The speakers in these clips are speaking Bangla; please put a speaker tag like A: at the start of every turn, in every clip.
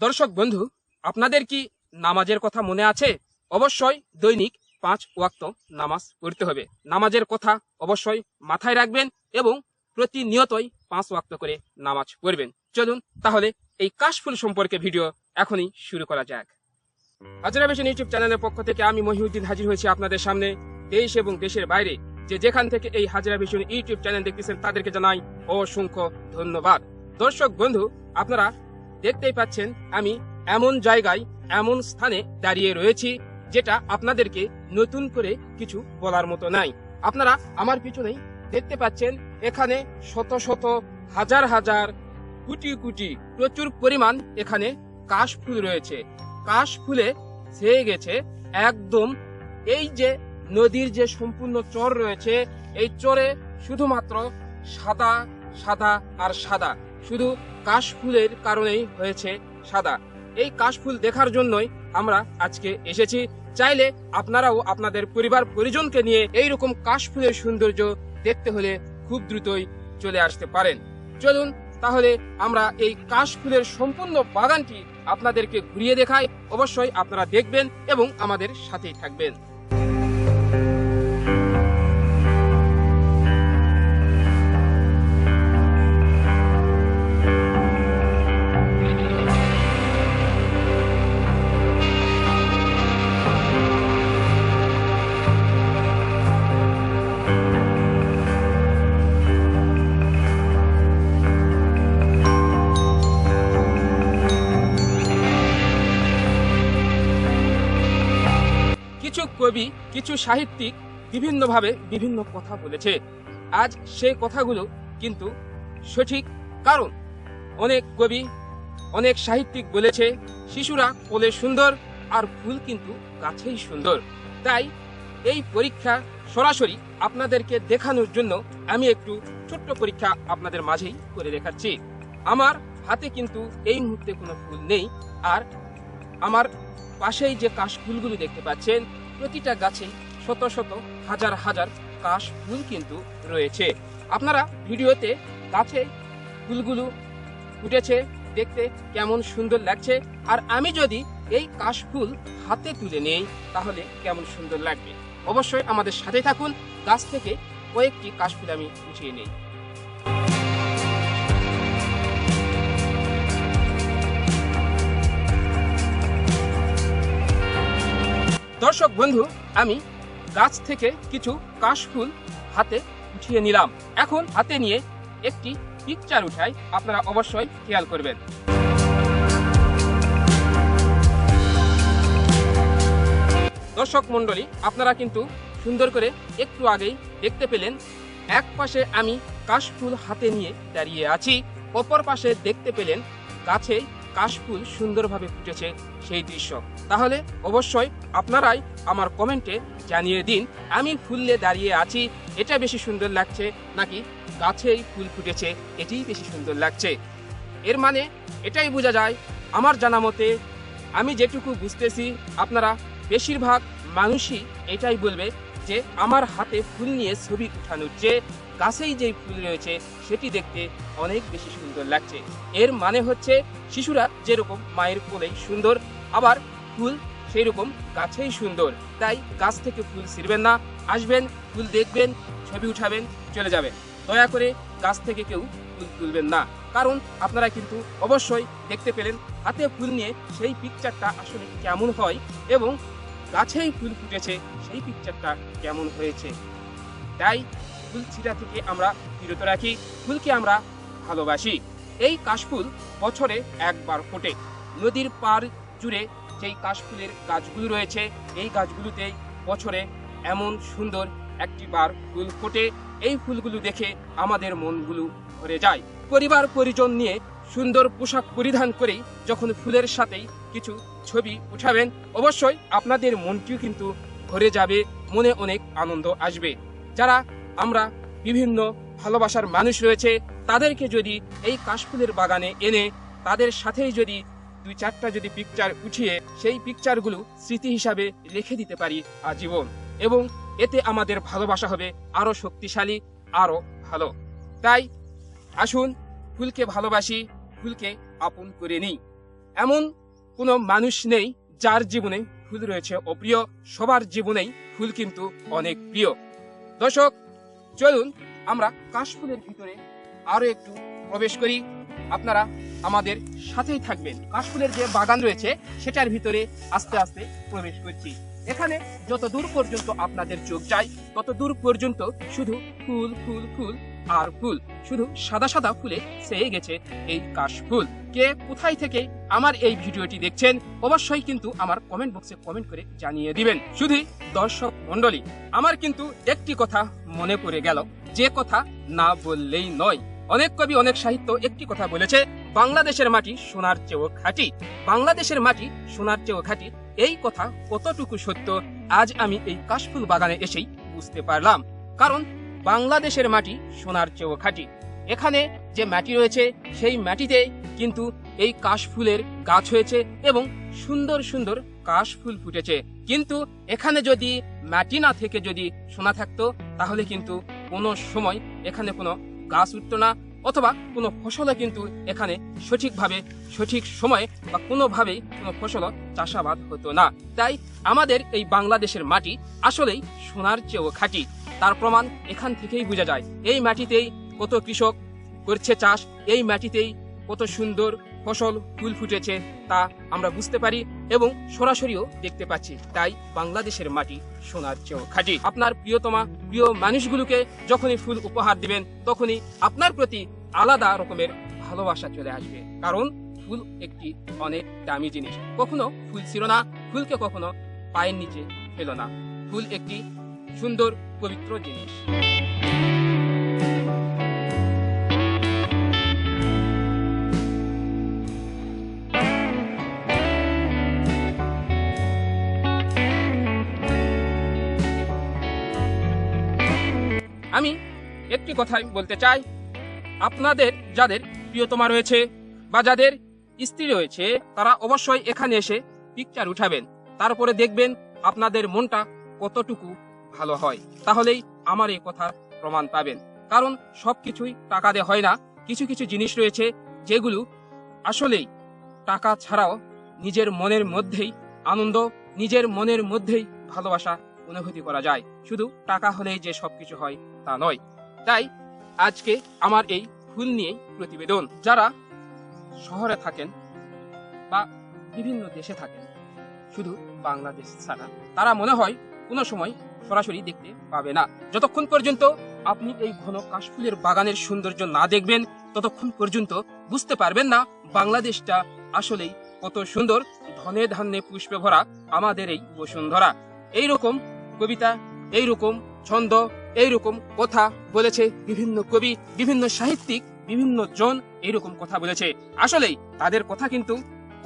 A: দর্শক বন্ধু, আপনাদের কি নামাজের কথা মনে আছে? অবশ্যই দৈনিক 5 ওয়াক্ত নামাজ পড়তে হবে। নামাজের কথা অবশ্যই মাথায় রাখবেন এবং প্রতিনিয়তই 5 ওয়াক্ত করে নামাজ পড়বেন। চলুন তাহলে এই কাশফুল সম্পর্কে ভিডিও এখনই শুরু করা যাক। হাজরা ভিশন ইউটিউব চ্যানেলের পক্ষ থেকে আমি মহিউদ্দিন হাজির হয়েছি আপনাদের সামনে। দেশ এবং দেশের বাইরে যেখান থেকে এই হাজরা ভিশন ইউটিউব চ্যানেল দেখতেছেন তাদেরকে জানাই অসংখ্য ধন্যবাদ। দর্শক বন্ধু, আপনারা দেখতেই পাচ্ছেন আমি এমন জায়গায় এমন স্থানে দাঁড়িয়ে রয়েছি যেটা আপনাদেরকে নতুন করে কিছু বলার মতো নাই। আপনারা আমার পিছনেই দেখতে পাচ্ছেন এখানে শত শত হাজার হাজার কোটি কোটি প্রচুর পরিমাণ এখানে কাশফুল রয়েছে। কাশফুলে ছেয়ে গেছে একদম এই যে নদীর যে সম্পূর্ণ চর রয়েছে, এই চরে শুধুমাত্র সাদা সাদা আর সাদা, শুধু কাশফুলের কারণেই হয়েছে সাদা। এই কাশফুল দেখার জন্যই আমরা আজকে এসেছি। চাইলে আপনারাও আপনাদের পরিবার পরিজনকে নিয়ে এইরকম কাশফুলের সৌন্দর্য দেখতে হলে খুব দ্রুতই চলে আসতে পারেন। চলুন তাহলে আমরা এই কাশফুলের সম্পূর্ণ বাগানটি আপনাদেরকে ঘুরিয়ে দেখাই। অবশ্যই আপনারা দেখবেন এবং আমাদের সাথেই থাকবেন। কিছু কবি, কিছু সাহিত্যিক বিভিন্নভাবে বিভিন্ন কথা বলেছে। আজ সেই কথাগুলো কিন্তু সঠিক, কারণ অনেক কবি, অনেক সাহিত্যিক বলেছে শিশুরা কোলে সুন্দর আর ফুল কিন্তু গাছেই সুন্দর। তাই এই পরীক্ষা সরাসরি আপনাদেরকে দেখানোর জন্য আমি একটু ছোট্ট পরীক্ষা আপনাদের মাঝেই করে দেখাচ্ছি। আমার হাতে কিন্তু এই মুহূর্তে কোনো ফুল নেই, আর আমার পাশেই যে কাশফুলগুলো দেখতে পাচ্ছেন প্রতিটা গাছে শত শত হাজার হাজার কাশফুল কিন্তু রয়েছে। আপনারা ভিডিওতে গাছে ফুলগুলো ফুটেছে দেখতে কেমন সুন্দর লাগছে, আর আমি যদি এই কাশফুল হাতে তুলে নেই তাহলে কেমন সুন্দর লাগবে। অবশ্যই আমাদের সাথে থাকুন। গাছ থেকে কয়েকটি কাশফুল আমি উঠিয়ে নেই। দর্শক বন্ধু, আমি গাছ থেকে কিছু কাশফুল হাতে উঠিয়ে নিলাম। এখন হাতে নিয়ে একটি পিকচার উঠাই, আপনারা অবশ্যই খেয়াল করবেন। দর্শক মণ্ডলী, আপনারা কিন্তু সুন্দর করে একটু আগেই দেখতে পেলেন এক পাশে আমি কাশফুল হাতে নিয়ে দাঁড়িয়ে আছি, অপর পাশে দেখতে পেলেন গাছে কাশফুল সুন্দরভাবে ফুটেছে সেই দৃশ্য। তাহলে অবশ্যই আপনারাই আমার কমেন্টে জানিয়ে দিন আমি ফুলে দাঁড়িয়ে আছি এটা বেশি সুন্দর লাগছে নাকি গাছেই ফুল ফুটেছে এটিই বেশি সুন্দর লাগছে। এর মানে এটাই বোঝা যায়, আমার জানা মতে আমি যেটুকু বুঝতেছি আপনারা বেশিরভাগ মানুষই এটাই বলবে যে আমার হাতে ফুল নিয়ে ছবি উঠানোর চেয়ে গাছেই যেই ফুল রয়েছে সেটি দেখতে অনেক বেশি সুন্দর লাগছে। এর মানে হচ্ছে শিশুরা যেরকম মায়ের কোলেই সুন্দর, আবার ফুল সেই রকম গাছেই সুন্দর। তাই গাছ থেকে ফুল ছিঁড়বেন না, আসবেন, ফুল দেখবেন, ছবি উঠাবেন, চলে যাবেন। দয়া করে গাছ থেকে কেউ ফুল তুলবেন না, কারণ আপনারা কিন্তু অবশ্যই দেখতে পেলেন হাতে ফুল নিয়ে সেই পিকচারটা আসলে কেমন হয় এবং গাছেই ফুল ফুটেছে সেই পিকচারটা কেমন হয়েছে। তাই ফুল ছিঁড়া থেকে আমরা বিরত রাখি, ফুলকে আমরা ভালোবাসি। এই কাশফুল বছরে একবার ফোটে। নদীর পার জুড়ে যেই কাশফুলের গাছগুলো রয়েছে এই গাছগুলোতে বছরে এমন সুন্দর একটি বার ফুল ফোটে। এই ফুলগুলো দেখে আমাদের মনগুলো ভরে যায়। পরিবার পরিজন নিয়ে সুন্দর পোশাক পরিধান করেই যখন ফুলের সাথেই কিছু ছবি উঠাবেন, অবশ্যই আপনাদের মনটিও কিন্তু ভরে যাবে, মনে অনেক আনন্দ আসবে। যারা আমরা বিভিন্ন ভালোবাসার মানুষ রয়েছে তাদেরকে যদি এই কাশফুলের বাগানে এনে তাদের সাথেই যদি 2-4টা যদি পিকচার উঠিয়ে সেই পিকচারগুলো স্মৃতি হিসাবে রেখে দিতে পারি আজীবন, এবং এতে আমাদের ভালোবাসা হবে আরো শক্তিশালী, আরো ভালো। তাই আসুন ফুলকে ভালোবাসি, ফুলকে আপন করে নিই। এমন কোনো মানুষ নেই যার জীবনে ফুল রয়েছে অপ্রিয়। সবার জীবনেই ফুল কিন্তু অনেক প্রিয়। দর্শক, চলুন আমরা কাশফুলের ভিতরে আরো একটু প্রবেশ করি। আপনারা আমাদের সাথেই থাকবেন। কাশফুলের যে বাগান রয়েছে সেটার ভিতরে আস্তে আস্তে প্রবেশ করছি। এখানে যত দূর পর্যন্ত আপনাদের চোখ যায় তত দূর পর্যন্ত শুধু ফুল ফুল ফুল আর ফুল, শুধু সাদা সাদা ফুলে ছেয়ে গেছে এই কাশফুল। কে কোথায় থেকে আমার এই ভিডিওটি দেখছেন অবশ্যই কিন্তু আমার কমেন্ট বক্সে কমেন্ট করে জানিয়ে দিবেন। শুধু দর্শক মন্ডলী, আমার কিন্তু একটি কথা মনে পড়ে গেল, যে কথা না বললেই নয়। অনেক কবি, অনেক সাহিত্য একটি কথা বলেছে, বাংলাদেশের মাটি সোনার চেয়েও খাঁটি। বাংলাদেশের মাটি সোনার চেয়েও খাঁটি। এই কথা কতটুকু সত্য আজ আমি এই কাশফুল বাগানে এসেই বুঝতে পারলাম। কারণ বাংলাদেশের মাটি সোনার চেয়েও খাঁটি। এখানে যে মাটি রয়েছে সেই মাটিতে কিন্তু এই কাশফুলের গাছ হয়েছে এবং সুন্দর সুন্দর কাশফুল ফুটেছে। কিন্তু এখানে যদি মাটি না থেকে যদি সোনা থাকতো তাহলে কিন্তু কোনো সময় এখানে কোনো গাছ উঠতো না, অথবা কোনো ফসলও কিন্তু এখানে সঠিকভাবে সঠিক সময়ে বা কোনোভাবেই কোনো ফসল চাষাবাদ হতো না। তাই আমাদের এই বাংলাদেশের মাটি আসলেই সোনার চেয়েও খাঁটি। তার প্রমাণ এখান থেকেই বোঝা যায়। এই মাটিতেই কত কৃষক করছে চাষ, এই মাটিতেই কত সুন্দর ফসল ফুল ফুটেছে তা আমরা বুঝতে পারি এবং সরাসরিও দেখতে পাচ্ছি। তাই বাংলাদেশের মাটি সোনার চেয়েও খাঁটি। আপনার প্রিয়তমা প্রিয় মানুষগুলোকে যখনই ফুল উপহার দিবেন তখনই আপনার প্রতি আলাদা রকমের ভালোবাসা চলে আসবে। কারণ ফুল একটি অনেক দামি জিনিস। কখনো ফুল ছিল না, ফুলকে কখনো পায়ের নিচে ফেলো না। ফুল একটি সুন্দর পবিত্র জিনিস। আমি একটি কথাই বলতে চাই, আপনাদের যাদের প্রিয়তমা রয়েছে বা যাদের স্ত্রী রয়েছে তারা অবশ্যই এখানে এসে পিকচার উঠাবেন। তারপরে দেখবেন আপনাদের মনটা কতটুকু ভালো হয়। তাহলেই আমার এই কথার প্রমাণ পাবেন। কারণ সবকিছুই টাকা দিয়ে হয় না। কিছু কিছু জিনিস রয়েছে যেগুলো আসলেই টাকা ছাড়াও নিজের মনের মধ্যেই আনন্দ, নিজের মনের মধ্যেই ভালোবাসা অনুভূতি করা যায়। শুধু টাকা হলেই যে সবকিছু হয় তা নয়। তাই আজকে আমার এই ফুল নিয়ে প্রতিবেদন। যারা শহরে থাকেন বা বিভিন্ন দেশে থাকেন, শুধু বাংলাদেশ ছাড়া, তারা মনে হয় কোনো সময় সরাসরি দেখতে পাবে না। যতক্ষণ পর্যন্ত আপনি এই ঘন কাশফুলের বাগানের সৌন্দর্য না দেখবেন ততক্ষণ পর্যন্ত বুঝতে পারবেন না বাংলাদেশটা আসলেই কত সুন্দর, ধনে ধান্যে পুষ্পে ভরা আমাদের এই বসুন্ধরা। এইরকম কবিতা, এইরকম ছন্দ, এইরকম কথা বলেছে বিভিন্ন কবি, বিভিন্ন সাহিত্যিক, বিভিন্ন জন এইরকম কথা বলেছে। আসলেই তাদের কথা কিন্তু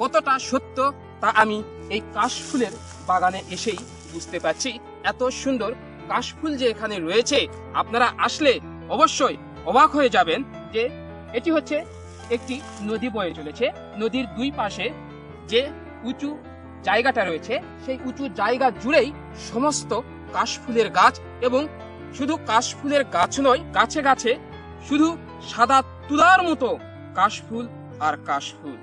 A: কতটা সত্য তা আমি এই কাশফুলের বাগানে এসেই বুঝতে পারছি। এত সুন্দর কাশফুল যে এখানে রয়েছে, আপনারা আসলে অবশ্যই অবাক হয়ে যাবেন যে এটি হচ্ছে একটি নদী বয়ে চলেছে। নদীর দুই পাশে যে উঁচু জায়গাটা রয়েছে সেই উঁচু জায়গা জুড়েই সমস্ত কাশফুলের গাছ, এবং শুধু কাশফুলের গাছ নয়, গাছে গাছে শুধু সাদা তুলার মতো কাশফুল আর কাশফুল।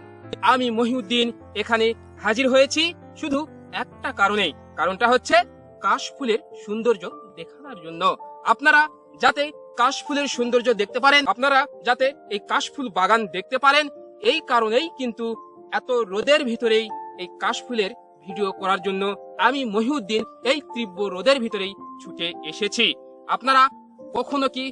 A: আমি মহিউদ্দিন এখানে হাজির হয়েছি শুধু একটা কারণে, কারণটা হচ্ছে কাশফুলের সৌন্দর্য দেখানোর জন্য। আপনারা যাতে কাশফুলের সৌন্দর্য দেখতে পারেন, আপনারা যাতে এই কাশফুল বাগান দেখতে পারেন, এই কারণেই কিন্তু এত রোদের ভিতরেই এই কাশফুলের ভিডিও করার জন্য আমি মহিউদ্দিন এই তীব্র রোদের ভিতরেই ছুটে এসেছি। আপনারা কখনো কি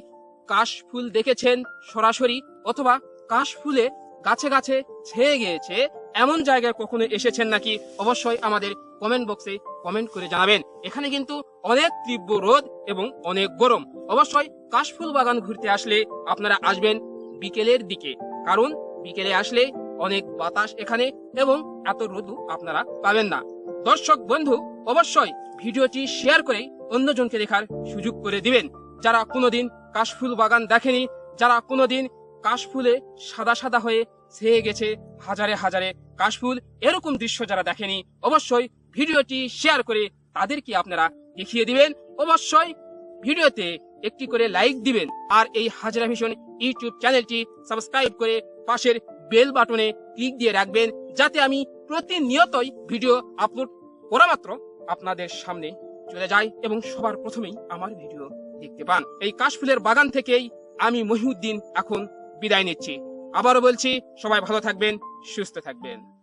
A: কাশফুল দেখেছেন সরাসরি, অথবা কাশফুলে গাছে গাছে ছেয়ে গিয়েছে এমন জায়গায় কখনো এসেছেন নাকি? অবশ্যই আমাদের কমেন্ট বক্সে কমেন্ট করে জানাবেন। এখানে কিন্তু অনেক তীব্র রোদ এবং অনেক গরম। অবশ্যই কাশফুল বাগান ঘুরতে আসলে আপনারা আসবেন বিকেলের দিকে, কারণ বিকেলে আসলে অনেক বাতাস এখানে এবং এত রোদও আপনারা পাবেন না। দর্শক বন্ধু, অবশ্যই ভিডিওটি শেয়ার করে অন্যজনকে দেখার সুযোগ করে দিবেন। যারা কোনোদিন কাশফুল বাগান দেখেনি, যারা কোনোদিন কাশফুলে সাদা সাদা হয়ে ছেয়ে গেছে হাজারে হাজারে কাশফুল, এরকম দৃশ্য যারা দেখেনি, অবশ্যই ভিডিওটি শেয়ার করে তাদেরকে আপনারা দেখিয়ে দিবেন। অবশ্যই ভিডিওতে একটি করে লাইক দিবেন আর এই হাজরা ভিশন ইউটিউব চ্যানেলটি সাবস্ক্রাইব করে পাশের বেল বাটনে ক্লিক দিয়ে রাখবেন, যাতে আমি প্রতিনিয়তই ভিডিও আপলোড করা মাত্র আপনাদের সামনে চলে যায় এবং সবার প্রথমেই আমার ভিডিও দেখতে পান। এই কাশফুলের বাগান থেকেই আমি মহিউদ্দিন এখন বিদায় নিচ্ছি। আবারও বলছি, সবাই ভালো থাকবেন, সুস্থ থাকবেন।